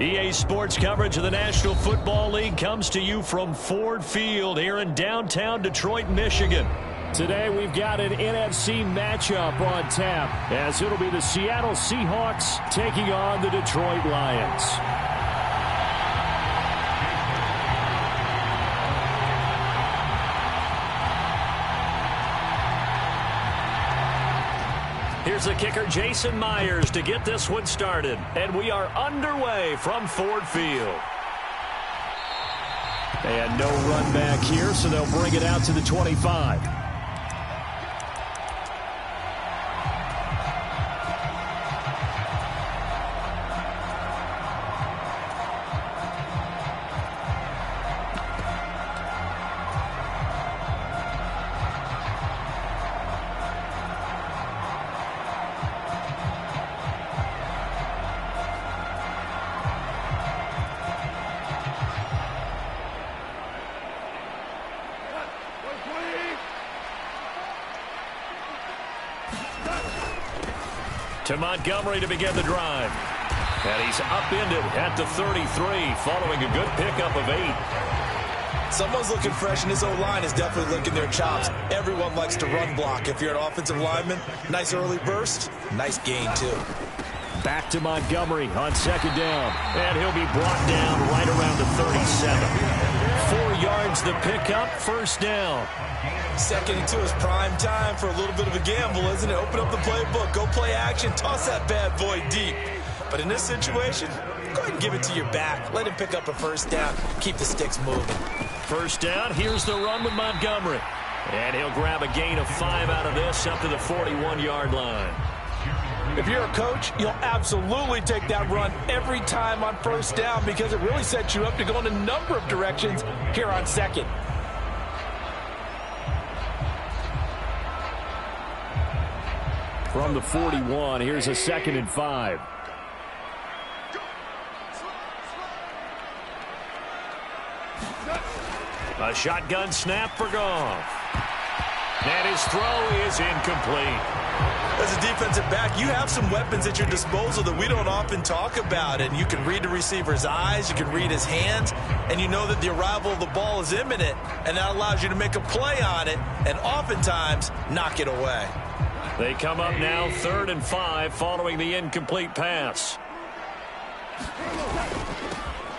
EA Sports coverage of the National Football League comes to you from Ford Field here in downtown Detroit, Michigan. Today we've got an NFC matchup on tap as it'll be the Seattle Seahawks taking on the Detroit Lions. Here's the kicker, Jason Myers, to get this one started. And we are underway from Ford Field. And no run back here, so they'll bring it out to the 25. To Montgomery to begin the drive. And he's upended at the 33 following a good pickup of 8. Someone's looking fresh, and his O-line is definitely licking their chops. Everyone likes to run block. If you're an offensive lineman, nice early burst, nice gain too. Back to Montgomery on second down. And he'll be brought down right around the 37. 4 yards the pickup, first down. Second and 2 is prime time for a little bit of a gamble, isn't it? Open up the playbook, go play action, toss that bad boy deep. But in this situation, go ahead and give it to your back. Let him pick up a first down. Keep the sticks moving. First down, here's the run with Montgomery. And he'll grab a gain of 5 out of this up to the 41-yard line. If you're a coach, you'll absolutely take that run every time on first down because it really sets you up to go in a number of directions here on second. From the 41, here's a 2nd and 5. A shotgun snap for Goff. And his throw is incomplete. As a defensive back, you have some weapons at your disposal that we don't often talk about. And you can read the receiver's eyes, you can read his hands, and you know that the arrival of the ball is imminent, and that allows you to make a play on it and oftentimes knock it away. They come up now 3rd and 5 following the incomplete pass.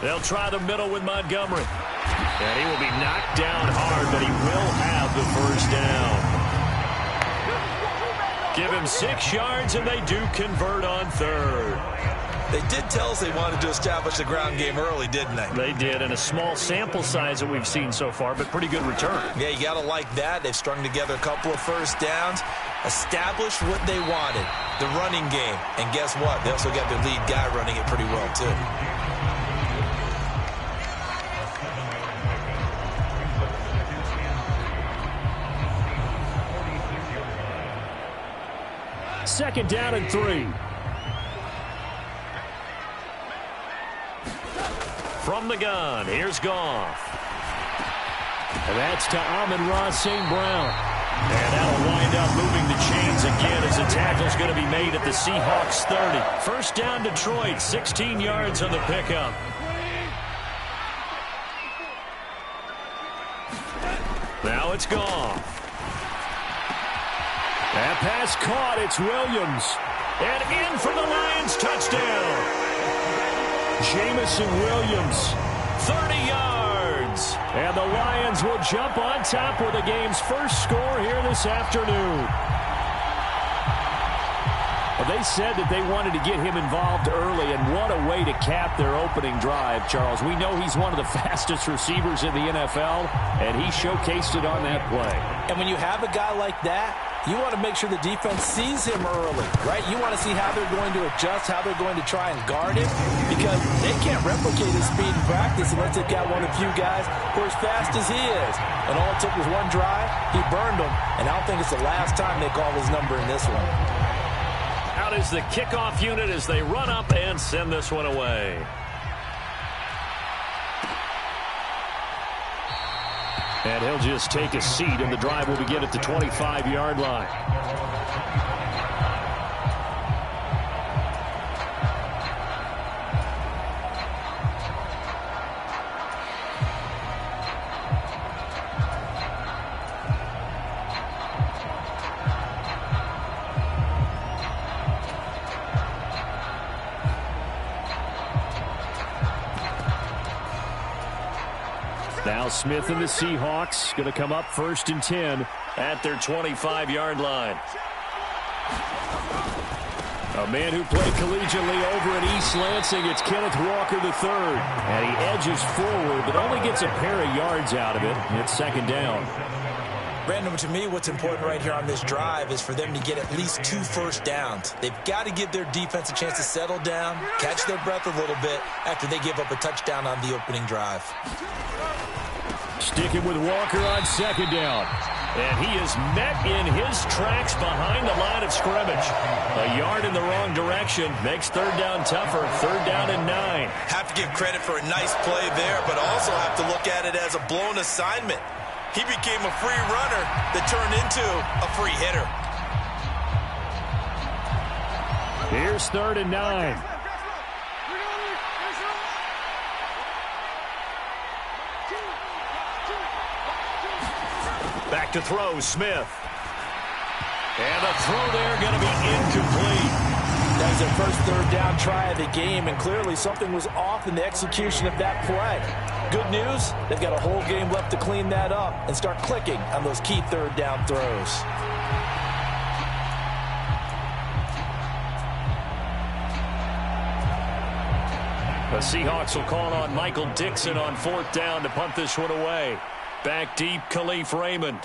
They'll try the middle with Montgomery. And he will be knocked down hard, but he will have the first down. Give him 6 yards, and they do convert on 3rd. They did tell us they wanted to establish the ground game early, didn't they? They did, and a small sample size that we've seen so far, but pretty good return. Yeah, you got to like that. They've strung together a couple of first downs, established what they wanted, the running game. And guess what? They also got their lead guy running it pretty well, too. Second down and 3. From the gun, here's Goff. And that's to Amon-Ra St. Brown. And that'll wind up moving the chains again as the tackle's going to be made at the Seahawks 30. First down Detroit, 16 yards on the pickup. Now it's Goff. That pass caught. It's Williams. And in for the Lions touchdown. Jamison Williams, 30 yards. And the Lions will jump on top with the game's first score here this afternoon. Well, they said that they wanted to get him involved early, and what a way to cap their opening drive, Charles. We know he's one of the fastest receivers in the NFL, and he showcased it on that play. And when you have a guy like that, you want to make sure the defense sees him early, right? You want to see how they're going to adjust, how they're going to try and guard him, because they can't replicate his speed in practice unless they've got one of the few guys who are as fast as he is. And all it took was one drive, he burned them, and I don't think it's the last time they call his number in this one. Out is the kickoff unit as they run up and send this one away. And he'll just take a seat, and the drive will begin at the 25-yard line. Now Smith and the Seahawks going to come up 1st and 10 at their 25-yard line. A man who played collegiately over at East Lansing, it's Kenneth Walker III. And he edges forward, but only gets a pair of yards out of it. It's 2nd down. Brandon, to me, what's important right here on this drive is for them to get at least 2 first downs. They've got to give their defense a chance to settle down, catch their breath a little bit after they give up a touchdown on the opening drive. Sticking with Walker on 2nd down. And he is met in his tracks behind the line of scrimmage. A yard in the wrong direction makes 3rd down tougher. 3rd down and 9. Have to give credit for a nice play there, but also have to look at it as a blown assignment. He became a free runner that turned into a free hitter. Here's 3rd and 9. Back to throw, Smith. And a throw there going to be incomplete. That was their first 3rd down try of the game, and clearly something was off in the execution of that play. Good news, they've got a whole game left to clean that up and start clicking on those key 3rd down throws. The Seahawks will call on Michael Dixon on 4th down to punt this one away. Back deep, Khalif Raymond.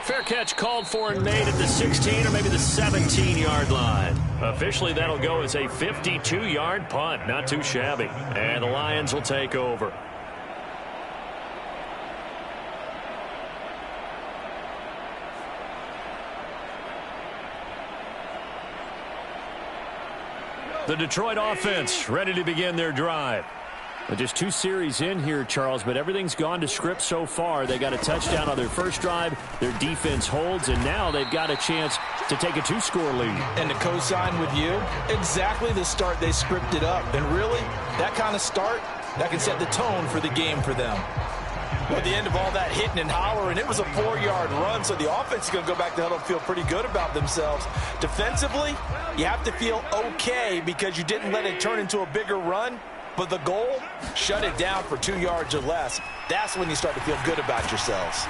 Fair catch called for and made at the 16 or maybe the 17-yard line. Officially, that'll go as a 52-yard punt. Not too shabby. And the Lions will take over. The Detroit offense ready to begin their drive. Just 2 series in here, Charles, but everything's gone to script so far. They got a touchdown on their first drive. Their defense holds, and now they've got a chance to take a 2-score lead. And to co-sign with you, exactly the start they scripted up. And really, that kind of start, that can set the tone for the game for them. At the end of all that hitting and hollering, it was a 4-yard run, so the offense is going to go back to huddle and feel pretty good about themselves. Defensively, you have to feel okay because you didn't let it turn into a bigger run. But the goal, shut it down for 2 yards or less. That's when you start to feel good about yourselves.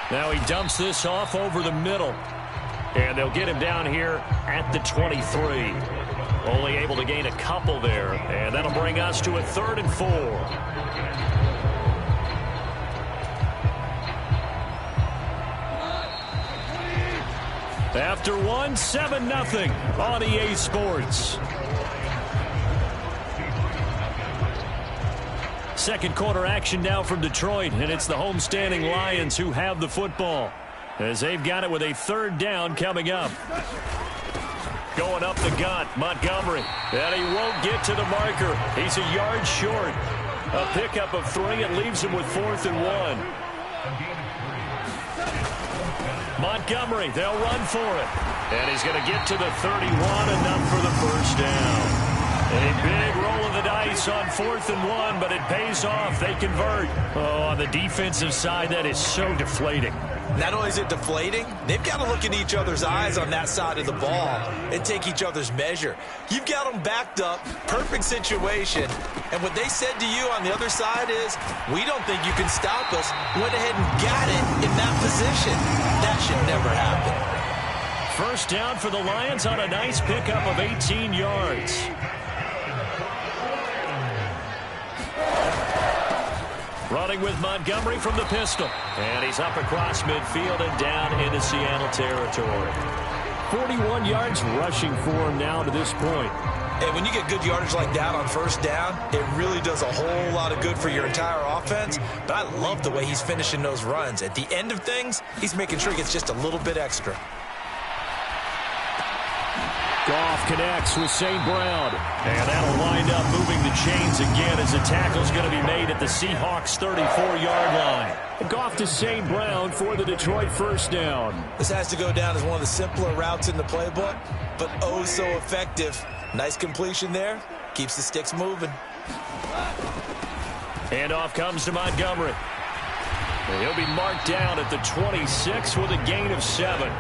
Now he dumps this off over the middle. And they'll get him down here at the 23. Only able to gain a couple there. And that'll bring us to a 3rd and 4. After 1, 7-0 on EA Sports. Second quarter action now from Detroit, and it's the homestanding Lions who have the football as they've got it with a 3rd down coming up. Going up the gut, Montgomery, and he won't get to the marker. He's a yard short. A pickup of 3. It leaves him with 4th and 1. Montgomery, they'll run for it. And he's going to get to the 31, enough for the first down. A big roll of the dice on 4th and 1, but it pays off. They convert. Oh, on the defensive side, that is so deflating. Not only is it deflating, they've got to look in each other's eyes on that side of the ball and take each other's measure. You've got them backed up, perfect situation, and what they said to you on the other side is, we don't think you can stop us. Went ahead and got it in that position. That should never happen. First down for the Lions on a nice pickup of 18 yards. Running with Montgomery from the pistol. And he's up across midfield and down into Seattle territory. 41 yards rushing for him now to this point. And when you get good yardage like that on first down, it really does a whole lot of good for your entire offense. But I love the way he's finishing those runs. At the end of things, he's making sure he gets just a little bit extra. Goff connects with St. Brown. And that'll wind up moving the chains again as the tackle's going to be made at the Seahawks' 34-yard line. Goff to St. Brown for the Detroit first down. This has to go down as one of the simpler routes in the playbook, but oh so effective. Nice completion there. Keeps the sticks moving. And off comes to Montgomery. And he'll be marked down at the 26 with a gain of 7.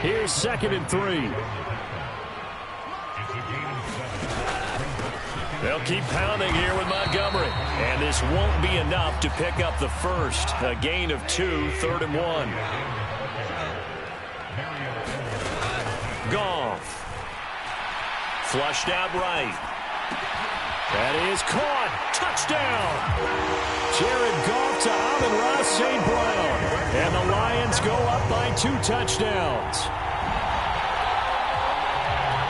Here's 2nd and 3. They'll keep pounding here with Montgomery. And this won't be enough to pick up the first. A gain of 2, 3rd and 1. Goff. Flushed out right. That is caught. Touchdown. Jared Goff to Amon-Ra St. Brown. And the Lions go up by 2 touchdowns.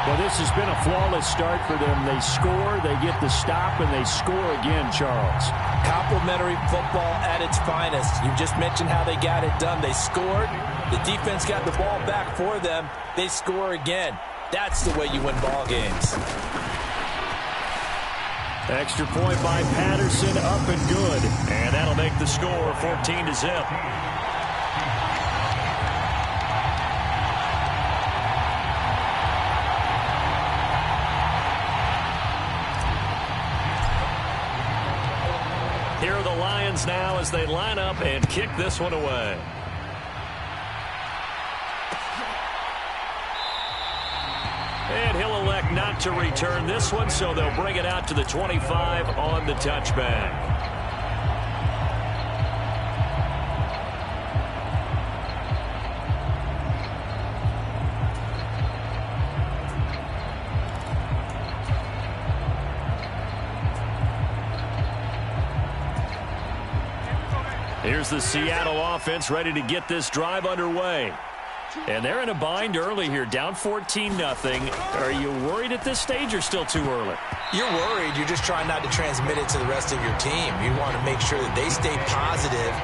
Well, this has been a flawless start for them. They score, they get the stop, and they score again, Charles. Complimentary football at its finest. You just mentioned how they got it done. They scored. The defense got the ball back for them. They score again. That's the way you win ball games. Extra point by Patterson, up and good. And that'll make the score 14-0. Here are the Lions now as they line up and kick this one away. And he'll elect not to return this one, so they'll bring it out to the 25 on the touchback. Here's the Seattle offense ready to get this drive underway. And they're in a bind early here, down 14-0. Are you worried at this stage or still too early? You're worried. You're just trying not to transmit it to the rest of your team. You want to make sure that they stay positive.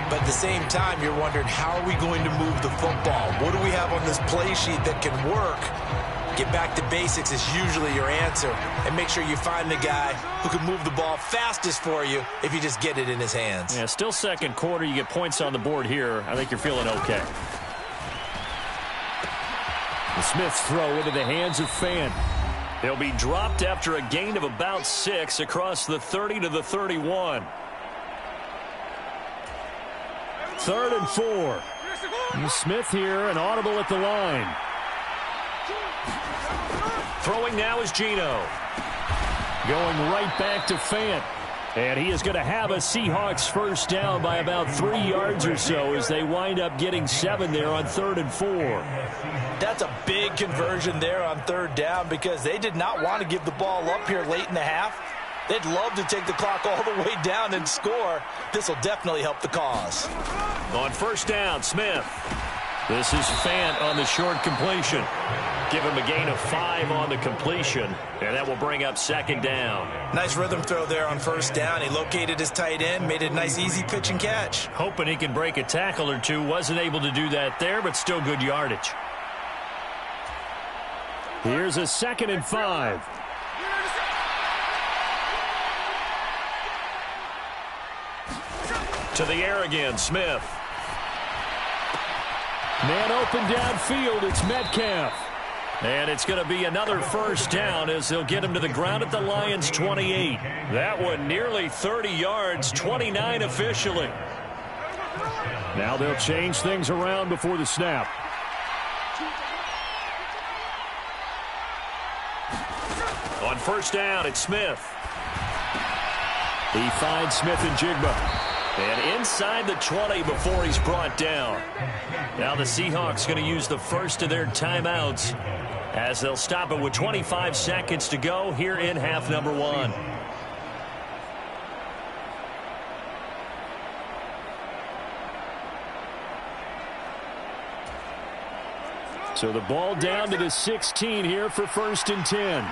But at the same time, you're wondering, how are we going to move the football? What do we have on this play sheet that can work? Get back to basics is usually your answer. And make sure you find the guy who can move the ball fastest for you if you just get it in his hands. Yeah, still second quarter. You get points on the board here. I think you're feeling okay. The Smith's throw into the hands of Fant. He'll be dropped after a gain of about 6 across the 30 to the 31. 3rd and 4. And Smith here, an audible at the line. Throwing now is Geno. Going right back to Fant. And he is going to have a Seahawks first down by about 3 yards or so as they wind up getting 7 there on 3rd and 4. That's a big conversion there on 3rd down because they did not want to give the ball up here late in the half. They'd love to take the clock all the way down and score. This will definitely help the cause. On 1st down, Smith. This is Fant on the short completion. Give him a gain of 5 on the completion, and that will bring up 2nd down. Nice rhythm throw there on 1st down. He located his tight end, made it a nice easy pitch and catch. Hoping he can break a tackle or two. Wasn't able to do that there, but still good yardage. Here's a 2nd and 5. To the air again, Smith. Man open downfield, it's Metcalf. And it's going to be another 1st down as they'll get him to the ground at the Lions' 28. That one nearly 30 yards, 29 officially. Now they'll change things around before the snap. On 1st down, it's Smith. He finds Smith and Jigba. And inside the 20 before he's brought down. Now the Seahawks going to use the first of their timeouts as they'll stop it with 25 seconds to go here in half number 1. So the ball down to the 16 here for 1st and 10.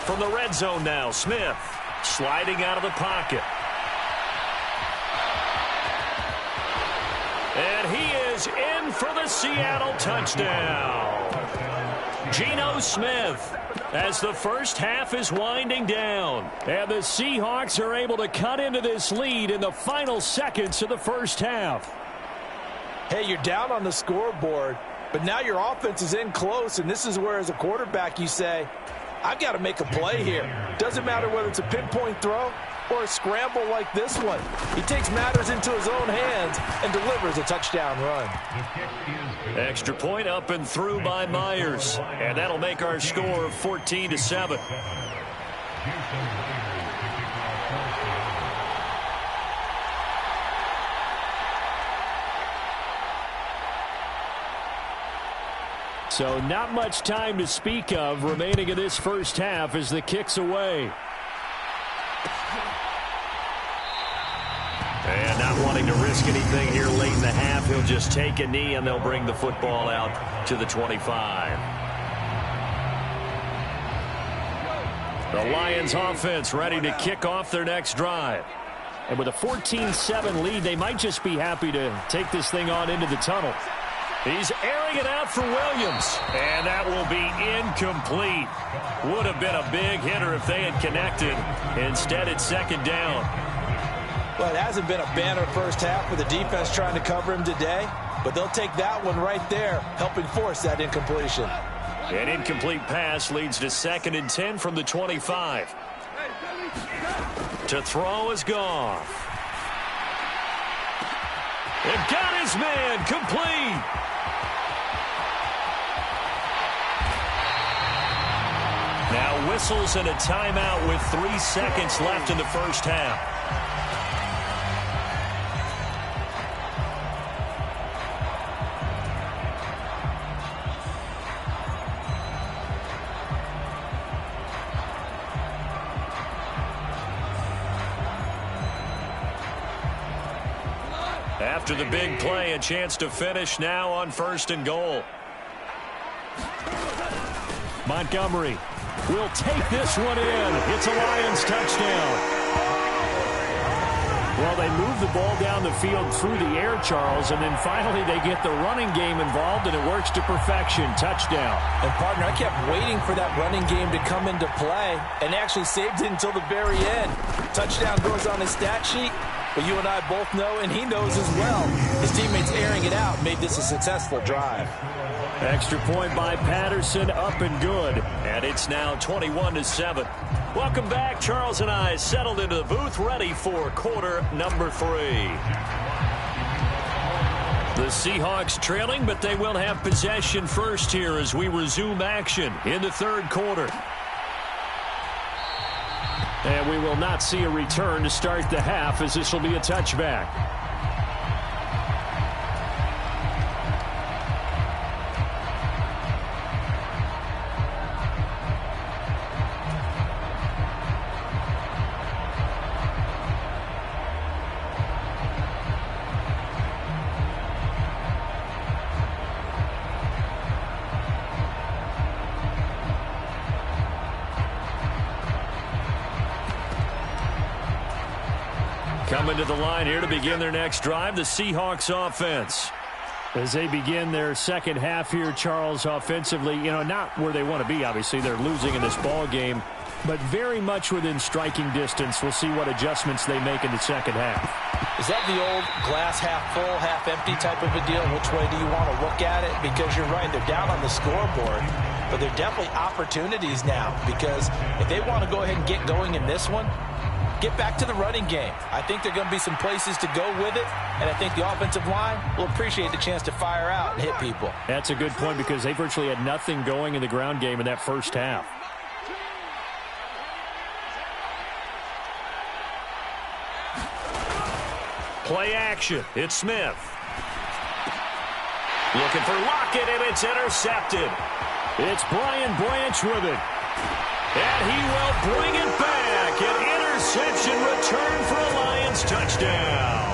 From the red zone now, Smith sliding out of the pocket. And he is in for the Seattle touchdown. Geno Smith as the first half is winding down. And the Seahawks are able to cut into this lead in the final seconds of the first half. Hey, you're down on the scoreboard, but now your offense is in close, and this is where as a quarterback you say, I've got to make a play here. Doesn't matter whether it's a pinpoint throw or a scramble like this one. He takes matters into his own hands and delivers a touchdown run. Extra point up and through by Myers. And that'll make our score 14-7. So not much time to speak of remaining in this first half as the kick's away. And not wanting to risk anything here late in the half, he'll just take a knee and they'll bring the football out to the 25. The Lions offense ready to kick off their next drive. And with a 14-7 lead, they might just be happy to take this thing on into the tunnel. He's airing it out for Williams. And that will be incomplete. Would have been a big hitter if they had connected. Instead, it's second down. Well, it hasn't been a banner first half with the defense trying to cover him today. But they'll take that one right there, helping force that incompletion. An incomplete pass leads to 2nd and 10 from the 25. To throw is Goff. And got his man complete. Now whistles and a timeout with 3 seconds left in the first half. After the big play, a chance to finish now on 1st and goal. Montgomery will take this one in. It's a Lions touchdown. Well, they move the ball down the field through the air, Charles, and then finally they get the running game involved, and it works to perfection. Touchdown. And, partner, I kept waiting for that running game to come into play and actually saved it until the very end. Touchdown goes on his stat sheet, but you and I both know, and he knows as well, his teammates airing it out made this a successful drive. Extra point by Patterson, up and good. And it's now 21-7. Welcome back. Charles and I settled into the booth, ready for quarter number 3. The Seahawks trailing, but they will have possession first here as we resume action in the 3rd quarter. And we will not see a return to start the half, as this will be a touchback. Coming to the line here to begin their next drive, the Seahawks offense. As they begin their second half here, Charles, offensively, not where they want to be, obviously. They're losing in this ball game, but very much within striking distance. We'll see what adjustments they make in the second half. Is that the old glass half full, half empty type of a deal? Which way do you want to look at it? Because you're right, they're down on the scoreboard, but they're definitely opportunities now, because if they want to go ahead and get going in this one, get back to the running game. I think there are going to be some places to go with it, and I think the offensive line will appreciate the chance to fire out and hit people. That's a good point, because they virtually had nothing going in the ground game in that first half. Play action. It's Smith. Looking for Lockett, and it's intercepted. It's Brian Branch with it. And he will bring it back. An interception return for a Lions touchdown.